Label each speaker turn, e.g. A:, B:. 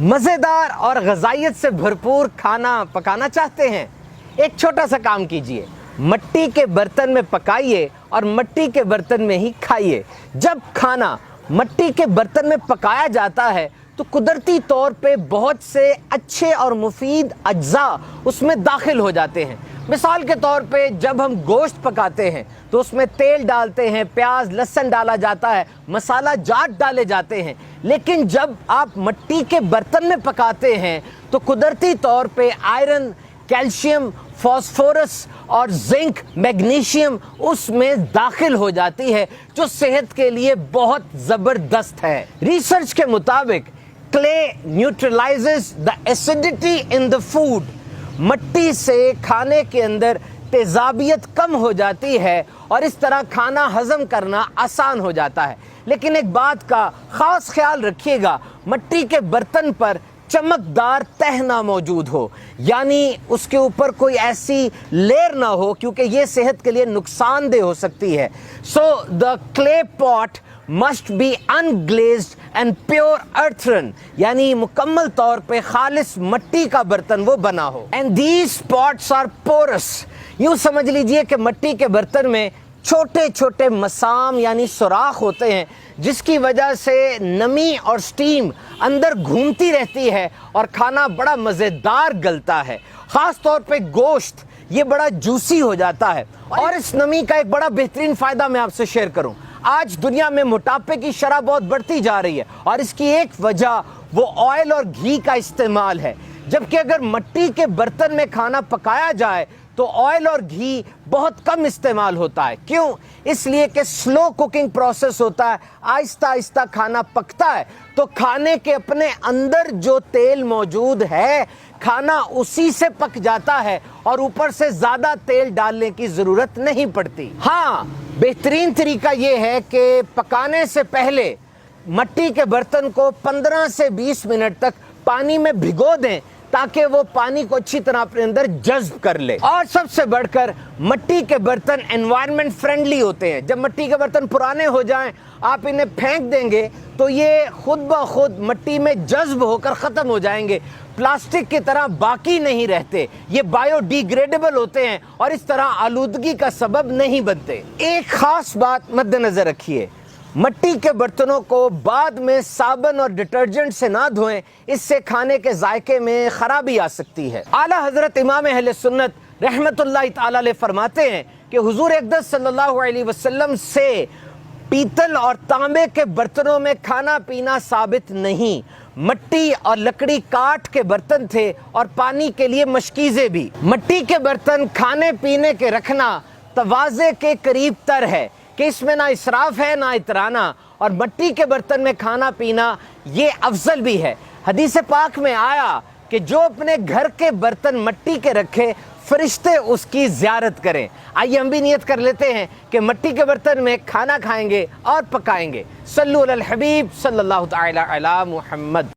A: مزیدار اور غذائیت سے بھرپور کھانا پکانا چاہتے ہیں؟ ایک چھوٹا سا کام کیجئے، مٹی کے برتن میں پکائیے اور مٹی کے برتن میں ہی کھائیے۔ جب کھانا مٹی کے برتن میں پکایا جاتا ہے تو قدرتی طور پہ بہت سے اچھے اور مفید اجزاء اس میں داخل ہو جاتے ہیں۔ مثال کے طور پہ جب ہم گوشت پکاتے ہیں تو اس میں تیل ڈالتے ہیں، پیاز لہسن ڈالا جاتا ہے، مسالہ جات ڈالے جاتے ہیں، لیکن جب آپ مٹی کے برتن میں پکاتے ہیں تو قدرتی طور پہ آئرن، کیلشیم، فاسفورس اور زنک، میگنیشیم اس میں داخل ہو جاتی ہے جو صحت کے لیے بہت زبردست ہے۔ ریسرچ کے مطابق clay neutralizes the acidity in the food۔ مٹی سے کھانے کے اندر تیزابیت کم ہو جاتی ہے اور اس طرح کھانا ہضم کرنا آسان ہو جاتا ہے۔ لیکن ایک بات کا خاص خیال رکھیے گا، مٹی کے برتن پر چمکدار تہ نہ موجود ہو، یعنی اس کے اوپر کوئی ایسی لیئر نہ ہو کیونکہ یہ صحت کے لیے نقصان دہ ہو سکتی ہے۔ So the clay pot must be unglazed and pure earthen، یعنی مکمل طور پہ خالص مٹی کا برتن وہ بنا ہو۔ And these pots are porous، یوں سمجھ لیجئے کہ مٹی کے برتن میں چھوٹے چھوٹے مسام یعنی سوراخ ہوتے ہیں جس کی وجہ سے نمی اور سٹیم اندر گھومتی رہتی ہے اور کھانا بڑا مزیدار گلتا ہے۔ خاص طور پہ گوشت یہ بڑا جوسی ہو جاتا ہے۔ اور اس نمی کا ایک بڑا بہترین فائدہ میں آپ سے شیئر کروں۔ آج دنیا میں موٹاپے کی شرح بہت بڑھتی جا رہی ہے اور اس کی ایک وجہ وہ آئل اور گھی کا استعمال ہے، جبکہ اگر مٹی کے برتن میں کھانا پکایا جائے تو آئل اور گھی بہت کم استعمال ہوتا ہے۔ کیوں؟ اس لیے کہ سلو کوکنگ پروسیس ہوتا ہے، آہستہ آہستہ کھانا پکتا ہے تو کھانے کے اپنے اندر جو تیل موجود ہے کھانا اسی سے پک جاتا ہے اور اوپر سے زیادہ تیل ڈالنے کی ضرورت نہیں پڑتی۔ ہاں، بہترین طریقہ یہ ہے کہ پکانے سے پہلے مٹی کے برتن کو 15 سے 20 منٹ تک پانی میں بھگو دیں تاکہ وہ پانی کو اچھی طرح اپنے اندر جذب کر لے۔ اور سب سے بڑھ کر مٹی کے برتن انوائرمنٹ فرینڈلی ہوتے ہیں۔ جب مٹی کے برتن پرانے ہو جائیں آپ انہیں پھینک دیں گے تو یہ خود بخود مٹی میں جذب ہو کر ختم ہو جائیں گے، پلاسٹک کی طرح باقی نہیں رہتے، یہ بایو ڈی گریڈیبل ہوتے ہیں اور اس طرح آلودگی کا سبب نہیں بنتے۔ ایک خاص بات مد نظر رکھیے، مٹی کے برتنوں کو بعد میں صابن اور ڈٹرجنٹ سے نہ دھوئیں، اس سے کھانے کے ذائقے میں خرابی آ سکتی ہے۔ اعلیٰ حضرت امام اہل سنت رحمت اللہ تعالی علیہ فرماتے ہیں کہ حضور اقدس صلی اللہ علیہ وسلم سے پیتل اور تانبے کے برتنوں میں کھانا پینا ثابت نہیں۔ مٹی اور لکڑی کاٹ کے برتن تھے اور پانی کے لیے مشکیزیں بھی۔ مٹی کے برتن کھانے پینے کے رکھنا تواضع کے قریب تر ہے کہ اس میں نہ اسراف ہے نہ اترانا، اور مٹی کے برتن میں کھانا پینا یہ افضل بھی ہے۔ حدیث پاک میں آیا کہ جو اپنے گھر کے برتن مٹی کے رکھے فرشتے اس کی زیارت کریں۔ آئیے ہم بھی نیت کر لیتے ہیں کہ مٹی کے برتن میں کھانا کھائیں گے اور پکائیں گے۔ صلو علی الحبیب صلی اللہ تعالی علی محمد۔